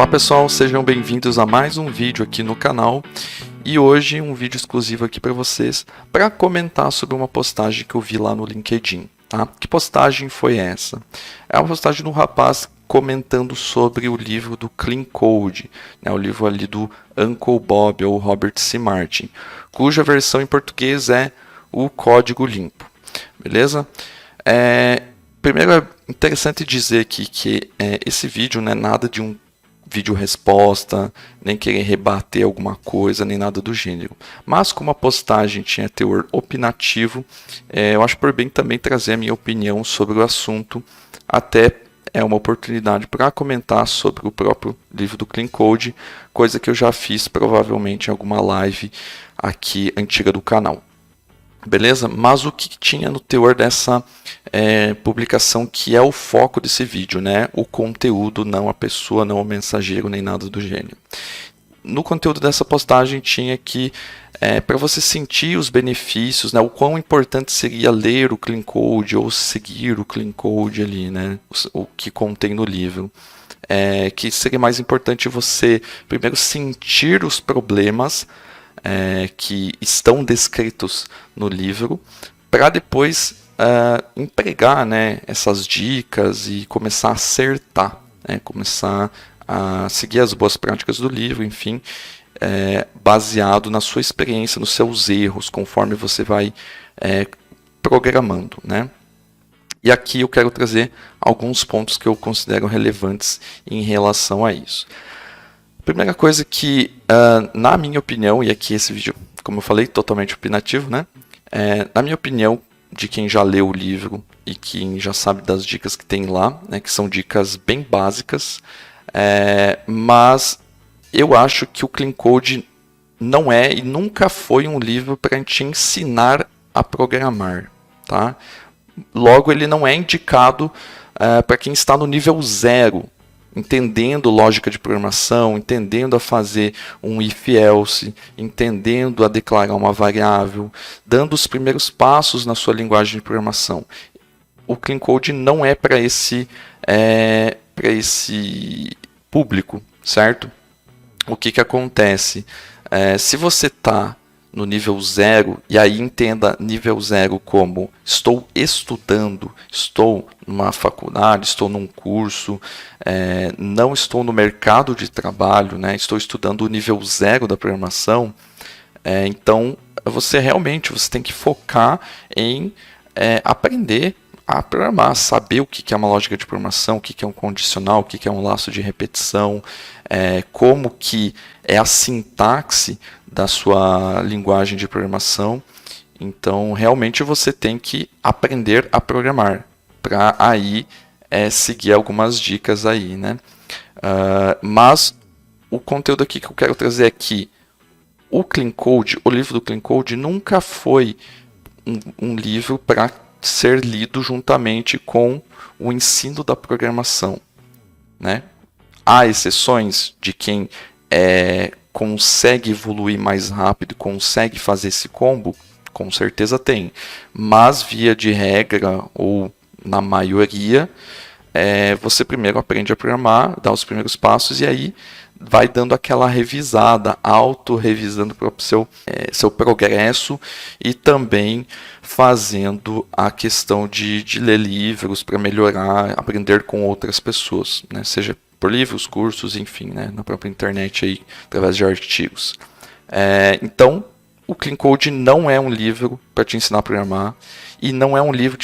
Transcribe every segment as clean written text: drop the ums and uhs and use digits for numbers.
Olá pessoal, sejam bem-vindos a mais um vídeo aqui no canal e hoje um vídeo exclusivo aqui para vocês para comentar sobre uma postagem que eu vi lá no LinkedIn. Tá? Que postagem foi essa? É uma postagem de um rapaz comentando sobre o livro do Clean Code, né? O livro ali do Uncle Bob ou Robert C. Martin, cuja versão em português é o Código Limpo. Beleza? Primeiro é interessante dizer aqui que esse vídeo não é nada de um vídeo resposta, nem querer rebater alguma coisa, nem nada do gênero. Mas como a postagem tinha teor opinativo, eu acho por bem também trazer a minha opinião sobre o assunto, até é uma oportunidade para comentar sobre o próprio livro do Clean Code, coisa que eu já fiz provavelmente em alguma live aqui antiga do canal. Beleza? Mas o que tinha no teor dessa publicação que é o foco desse vídeo, né? O conteúdo, não a pessoa, não o mensageiro, nem nada do gênero. No conteúdo dessa postagem tinha que, para você sentir os benefícios, né? O quão importante seria ler o Clean Code ou seguir o Clean Code ali, né? O que contém no livro. Que seria mais importante você primeiro sentir os problemas que estão descritos no livro, para depois empregar, né, essas dicas e começar a acertar, né, começar a seguir as boas práticas do livro, enfim, baseado na sua experiência, nos seus erros, conforme você vai programando, né? E aqui eu quero trazer alguns pontos que eu considero relevantes em relação a isso. Primeira coisa que, na minha opinião, e aqui esse vídeo, como eu falei, totalmente opinativo, né? Na minha opinião, de quem já leu o livro e quem já sabe das dicas que tem lá, né, que são dicas bem básicas, mas eu acho que o Clean Code não é e nunca foi um livro para te ensinar a programar, tá? Logo, ele não é indicado para quem está no nível 0, entendendo lógica de programação, entendendo a fazer um if-else, entendendo a declarar uma variável, dando os primeiros passos na sua linguagem de programação. O Clean Code não é para esse público, certo? O que acontece? Se você está no nível 0, e aí entenda nível 0 como estou estudando, estou numa faculdade, estou num curso, não estou no mercado de trabalho, né? Estou estudando o nível 0 da programação, então você tem que focar em aprender a programar, saber o que é uma lógica de programação, o que é um condicional, o que é um laço de repetição, como que é a sintaxe da sua linguagem de programação. Então, realmente você tem que aprender a programar para aí seguir algumas dicas aí, né? Mas o conteúdo aqui que eu quero trazer é que o Clean Code, o livro do Clean Code, nunca foi um livro para ser lido juntamente com o ensino da programação, né? Há exceções de quem consegue evoluir mais rápido, consegue fazer esse combo, com certeza tem, mas via de regra ou na maioria, você primeiro aprende a programar, dá os primeiros passos e aí vai dando aquela revisada, auto-revisando para o seu progresso e também fazendo a questão de ler livros para melhorar, aprender com outras pessoas, né? Seja por livros, cursos, enfim, né? Na própria internet, aí, através de artigos. Então, o Clean Code não é um livro para te ensinar a programar e não é um livro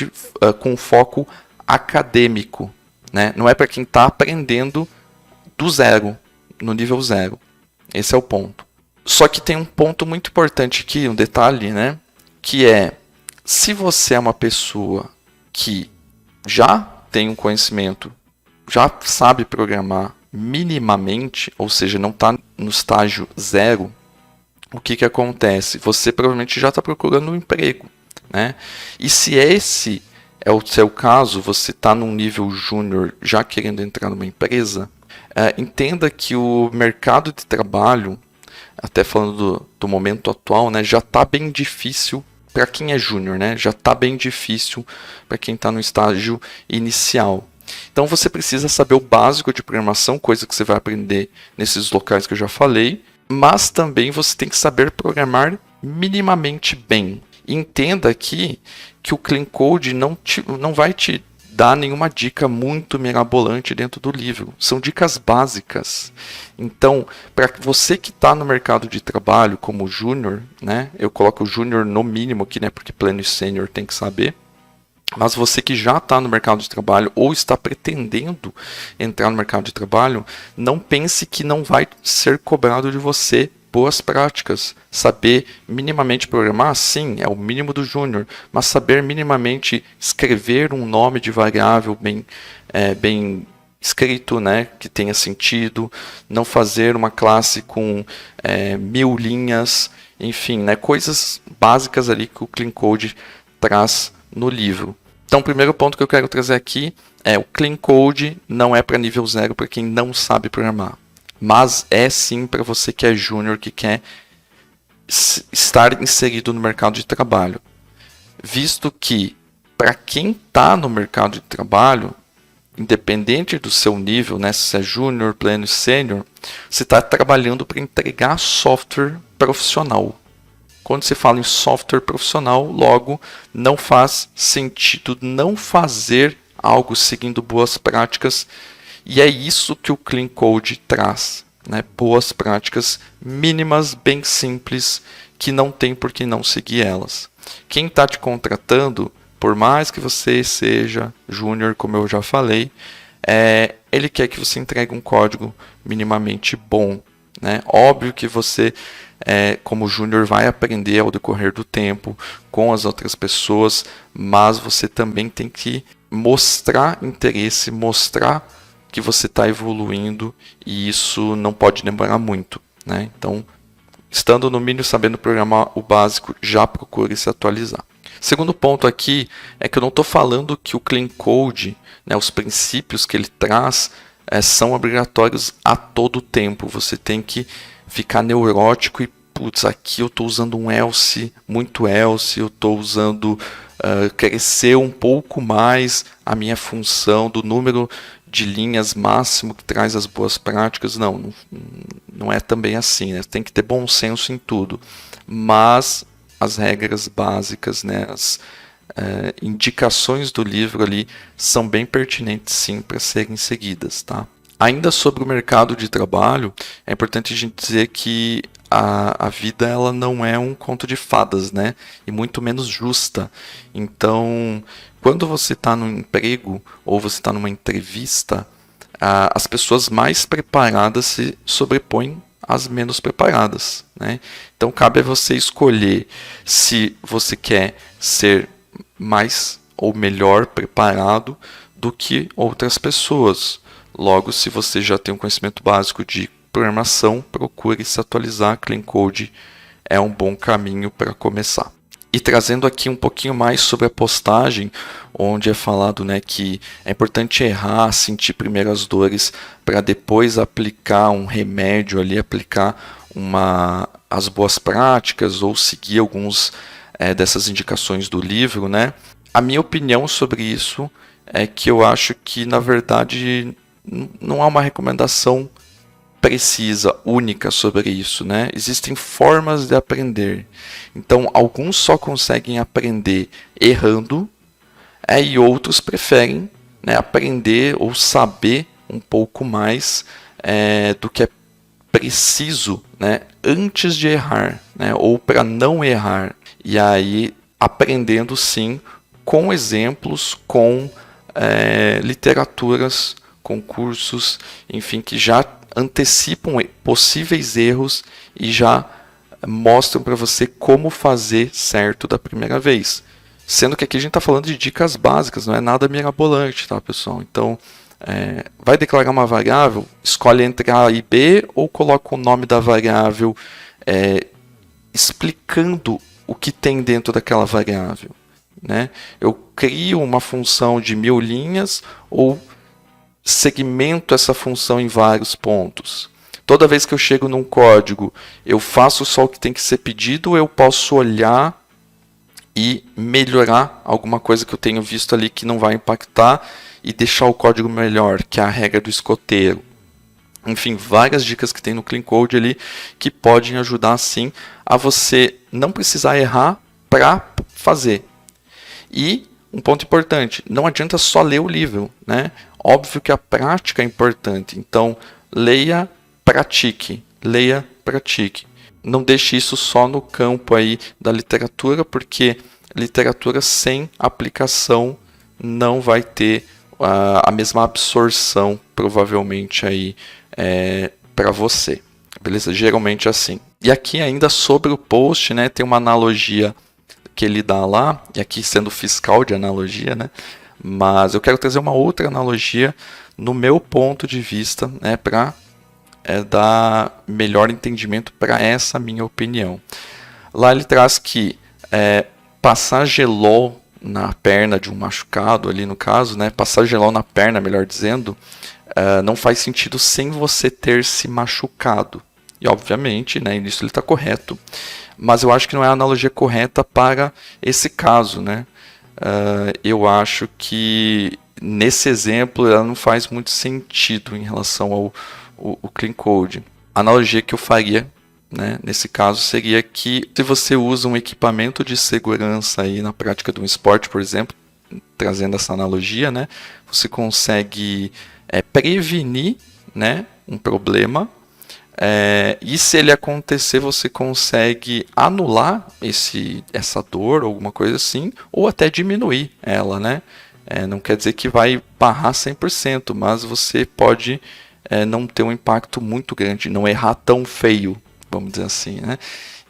com foco acadêmico, né? Não é para quem está aprendendo do zero, no nível 0. Esse é o ponto. Só que tem um ponto muito importante aqui, um detalhe, né? Que se você é uma pessoa que já tem um conhecimento, já sabe programar minimamente, ou seja, não está no estágio 0, o que acontece? Você provavelmente já está procurando um emprego, né? E se esse é o seu caso, você está num nível júnior já querendo entrar numa empresa, entenda que o mercado de trabalho, até falando do momento atual, né, já está bem difícil para quem é júnior, né? Já está bem difícil para quem está no estágio inicial. Então você precisa saber o básico de programação, coisa que você vai aprender nesses locais que eu já falei, mas também você tem que saber programar minimamente bem. Entenda aqui que o Clean Code não vai te dar nenhuma dica muito mirabolante dentro do livro. São dicas básicas. Então, para você que está no mercado de trabalho como júnior, né? Eu coloco o júnior no mínimo aqui, né? Porque pleno e sênior tem que saber. Mas você que já está no mercado de trabalho ou está pretendendo entrar no mercado de trabalho, não pense que não vai ser cobrado de você boas práticas. Saber minimamente programar, sim, é o mínimo do júnior, mas saber minimamente escrever um nome de variável bem escrito, né, que tenha sentido, não fazer uma classe com 1000 linhas, enfim, né, coisas básicas ali que o Clean Code traz no livro. Então, o primeiro ponto que eu quero trazer aqui é o Clean Code não é para nível 0 para quem não sabe programar, mas é sim para você que é júnior, que quer estar inserido no mercado de trabalho. Visto que, para quem está no mercado de trabalho, independente do seu nível, né, se é júnior, pleno e sênior, você está trabalhando para entregar software profissional. Quando se fala em software profissional, logo não faz sentido não fazer algo seguindo boas práticas. E é isso que o Clean Code traz, né? Boas práticas mínimas, bem simples, que não tem por que não seguir elas. Quem está te contratando, por mais que você seja júnior, como eu já falei, ele quer que você entregue um código minimamente bom, né? Óbvio que você, como júnior, vai aprender ao decorrer do tempo com as outras pessoas, mas você também tem que mostrar interesse, mostrar que você está evoluindo, e isso não pode demorar muito, né? Então, estando no mínimo sabendo programar o básico, já procure se atualizar. Segundo ponto aqui é que eu não estou falando que o Clean Code, né, os princípios que ele traz, são obrigatórios a todo tempo. Você tem que ficar neurótico e, putz, aqui eu estou usando um else, muito else, eu estou usando crescer um pouco mais a minha função do número de linhas máximo que traz as boas práticas. Não é também assim, né? Tem que ter bom senso em tudo, mas as regras básicas, né, as indicações do livro ali são bem pertinentes sim para serem seguidas, tá? Ainda sobre o mercado de trabalho, é importante a gente dizer que a vida ela não é um conto de fadas, né? E muito menos justa. Então, quando você está num emprego ou você está numa entrevista, as pessoas mais preparadas se sobrepõem às menos preparadas, né? Então, cabe a você escolher se você quer ser mais ou melhor preparado do que outras pessoas. Logo, se você já tem um conhecimento básico de programação, procure se atualizar. Clean Code é um bom caminho para começar. E trazendo aqui um pouquinho mais sobre a postagem, onde é falado, né, que é importante errar, sentir primeiro as dores, para depois aplicar um remédio ali, aplicar as boas práticas ou seguir alguns dessas indicações do livro, né? A minha opinião sobre isso é que eu acho que, na verdade, não há uma recomendação precisa, única sobre isso, né? Existem formas de aprender. Então, alguns só conseguem aprender errando, e outros preferem, né, aprender ou saber um pouco mais do que é preciso, né, antes de errar, né, ou para não errar. E aí, aprendendo sim, com exemplos, com literaturas, com cursos, enfim, que já antecipam possíveis erros e já mostram para você como fazer certo da primeira vez. Sendo que aqui a gente está falando de dicas básicas, não é nada mirabolante, tá, pessoal? Então, vai declarar uma variável, escolhe entre A e B ou coloca o nome da variável explicando o que tem dentro daquela variável, né? Eu crio uma função de 1000 linhas ou segmento essa função em vários pontos. Toda vez que eu chego num código, eu faço só o que tem que ser pedido, ou eu posso olhar e melhorar alguma coisa que eu tenho visto ali que não vai impactar e deixar o código melhor, que é a regra do escoteiro. Enfim, várias dicas que tem no Clean Code ali que podem ajudar sim a você não precisar errar para fazer. E um ponto importante, não adianta só ler o livro, né? Óbvio que a prática é importante, então leia, pratique, leia, pratique. Não deixe isso só no campo aí da literatura, porque literatura sem aplicação não vai ter a mesma absorção, provavelmente, aí para você. Beleza? Geralmente é assim. E aqui ainda sobre o post, né, tem uma analogia que ele dá lá, e aqui sendo fiscal de analogia, né, mas eu quero trazer uma outra analogia no meu ponto de vista, né, para dar melhor entendimento para essa minha opinião. Lá ele traz que passar gelol na perna de um machucado, ali no caso, né, passar gelol na perna, melhor dizendo, não faz sentido sem você ter se machucado. E obviamente, né, nisso ele está correto, mas eu acho que não é a analogia correta para esse caso, né? Eu acho que nesse exemplo ela não faz muito sentido em relação ao Clean Code. A analogia que eu faria, né, nesse caso seria que se você usa um equipamento de segurança aí na prática de um esporte, por exemplo, trazendo essa analogia, né, você consegue prevenir, né, um problema. E se ele acontecer, você consegue anular essa dor, alguma coisa assim, ou até diminuir ela, né? Não quer dizer que vai barrar 100%, mas você pode não ter um impacto muito grande, não errar tão feio, vamos dizer assim, né?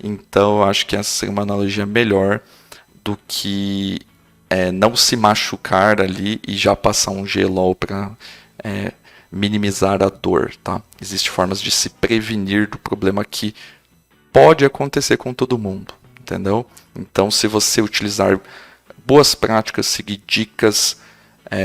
Então, eu acho que essa seria uma analogia melhor do que não se machucar ali e já passar um gelol para minimizar a dor, tá? Existem formas de se prevenir do problema que pode acontecer com todo mundo, entendeu? Então, se você utilizar boas práticas, seguir dicas,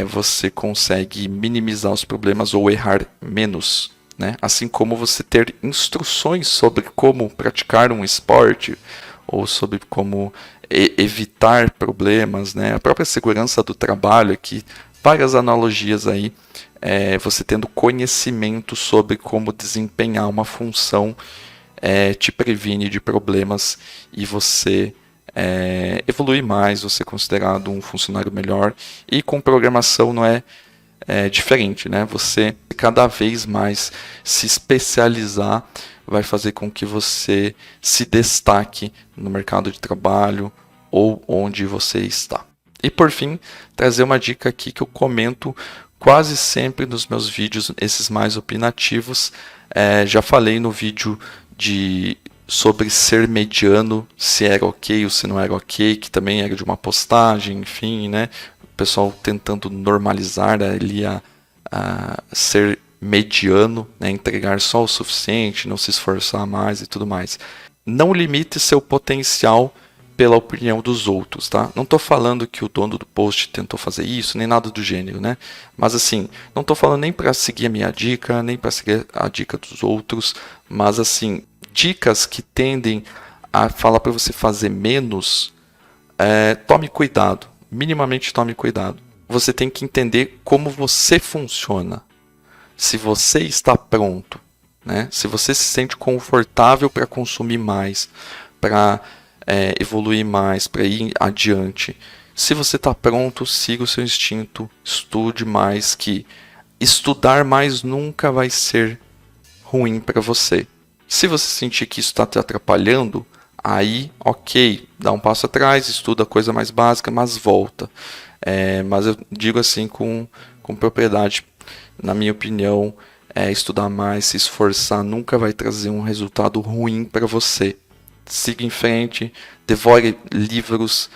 você consegue minimizar os problemas ou errar menos, né? Assim como você ter instruções sobre como praticar um esporte ou sobre como evitar problemas, né? A própria segurança do trabalho aqui, várias analogias aí, você tendo conhecimento sobre como desempenhar uma função te previne de problemas e você evolui mais, você é considerado um funcionário melhor. E com programação não é diferente, né? Você cada vez mais se especializar vai fazer com que você se destaque no mercado de trabalho ou onde você está. E por fim, trazer uma dica aqui que eu comento quase sempre nos meus vídeos, esses mais opinativos. Já falei no vídeo sobre ser mediano, se era ok ou se não era ok, que também era de uma postagem, enfim, né? O pessoal tentando normalizar ali a ser mediano, né? Entregar só o suficiente, não se esforçar mais e tudo mais. Não limite seu potencial pela opinião dos outros, tá? Não estou falando que o dono do post tentou fazer isso, nem nada do gênero, né? Mas assim, não estou falando nem para seguir a minha dica, nem para seguir a dica dos outros, mas assim, dicas que tendem a falar para você fazer menos, tome cuidado, minimamente tome cuidado. Você tem que entender como você funciona. Se você está pronto, né? Se você se sente confortável para consumir mais, para evoluir mais, para ir adiante. Se você está pronto, siga o seu instinto, estude mais, que estudar mais nunca vai ser ruim para você. Se você sentir que isso está te atrapalhando, aí, ok, dá um passo atrás, estuda a coisa mais básica, mas volta. Mas eu digo assim com propriedade, na minha opinião, estudar mais, se esforçar, nunca vai trazer um resultado ruim para você. Siga em frente, devore livros,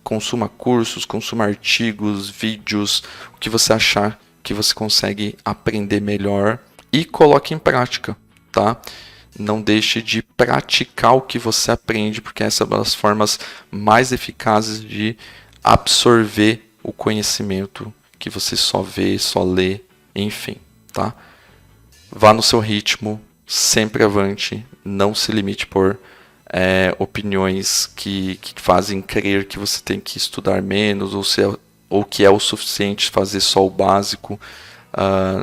consuma cursos, consuma artigos, vídeos, o que você achar que você consegue aprender melhor e coloque em prática, tá? Não deixe de praticar o que você aprende, porque essa é uma das formas mais eficazes de absorver o conhecimento que você só vê, só lê, enfim, tá? Vá no seu ritmo, sempre avante, não se limite por opiniões que fazem crer que você tem que estudar menos ou ser ou que é o suficiente fazer só o básico.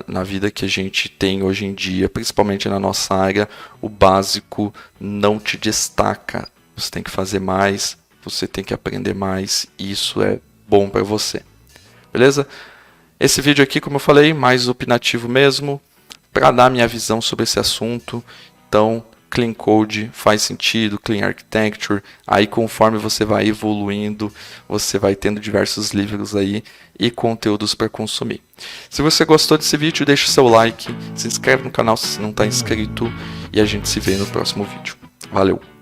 Na vida que a gente tem hoje em dia, principalmente na nossa área, o básico não te destaca. Você tem que fazer mais, você tem que aprender mais, e isso é bom para você. Beleza? Esse vídeo aqui, como eu falei, mais opinativo mesmo, para dar minha visão sobre esse assunto. Então, Clean Code faz sentido, Clean Architecture, aí conforme você vai evoluindo, você vai tendo diversos livros aí e conteúdos para consumir. Se você gostou desse vídeo, deixa o seu like, se inscreve no canal se não está inscrito e a gente se vê no próximo vídeo. Valeu!